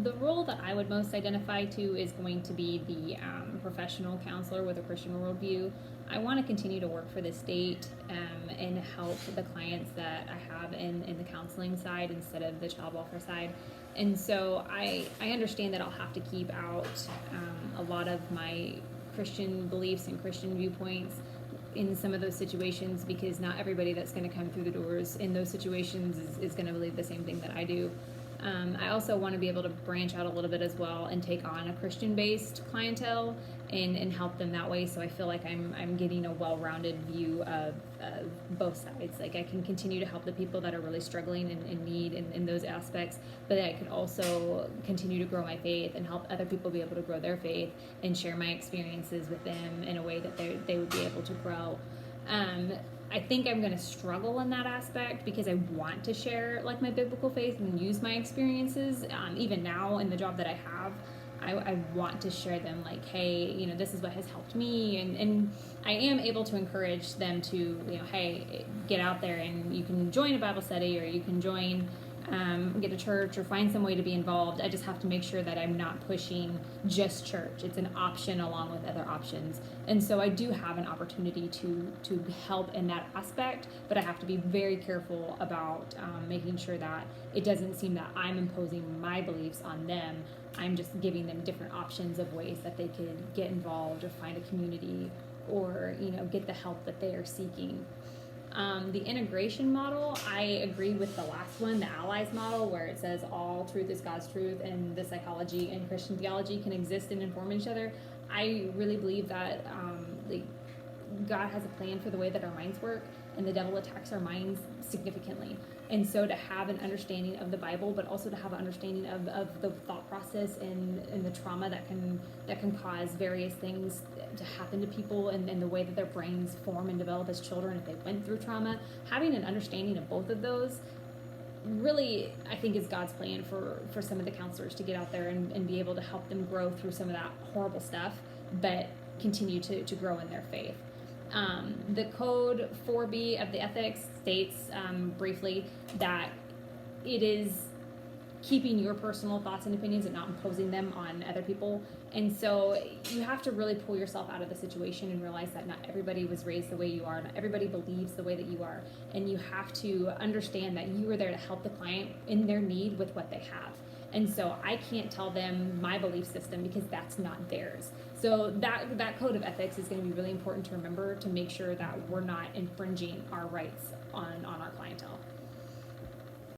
The role that I would most identify to is going to be the professional counselor with a Christian worldview. I want to continue to work for the state and help the clients that I have in the counseling side instead of the child welfare side. And so I understand that I'll have to keep out a lot of my Christian beliefs and Christian viewpoints in some of those situations, because not everybody that's going to come through the doors in those situations is going to believe the same thing that I do. I also want to be able to branch out a little bit as well and take on a Christian-based clientele and help them that way. So I feel like I'm getting a well-rounded view of both sides. Like, I can continue to help the people that are really struggling and in need in those aspects, but I can also continue to grow my faith and help other people be able to grow their faith and share my experiences with them in a way that they would be able to grow. I think I'm going to struggle in that aspect because I want to share like my biblical faith and use my experiences. Even now in the job that I have, I want to share them, like, hey, this is what has helped me, and I am able to encourage them to, hey, get out there and you can join a Bible study, or you can join get a church, or find some way to be involved. I just have to make sure that I'm not pushing just church. It's an option along with other options. And so I do have an opportunity to help in that aspect, but I have to be very careful about making sure that it doesn't seem that I'm imposing my beliefs on them. I'm just giving them different options of ways that they could get involved or find a community, or get the help that they are seeking. The integration model, I agree with the last one, the allies model, where it says all truth is God's truth, and the psychology and Christian theology can exist and inform each other. I really believe that God has a plan for the way that our minds work, and the devil attacks our minds significantly. And so to have an understanding of the Bible, but also to have an understanding of the thought process and the trauma that can cause various things to happen to people, and the way that their brains form and develop as children if they went through trauma, having an understanding of both of those really, I think, is God's plan for some of the counselors to get out there and be able to help them grow through some of that horrible stuff, but continue to grow in their faith. The code 4B of the ethics states briefly that it is keeping your personal thoughts and opinions and not imposing them on other people. And so you have to really pull yourself out of the situation and realize that not everybody was raised the way you are, not everybody believes the way that you are, and you have to understand that you are there to help the client in their need with what they have. And so I can't tell them my belief system because that's not theirs. So that code of ethics is going to be really important to remember, to make sure that we're not infringing our rights on our clientele.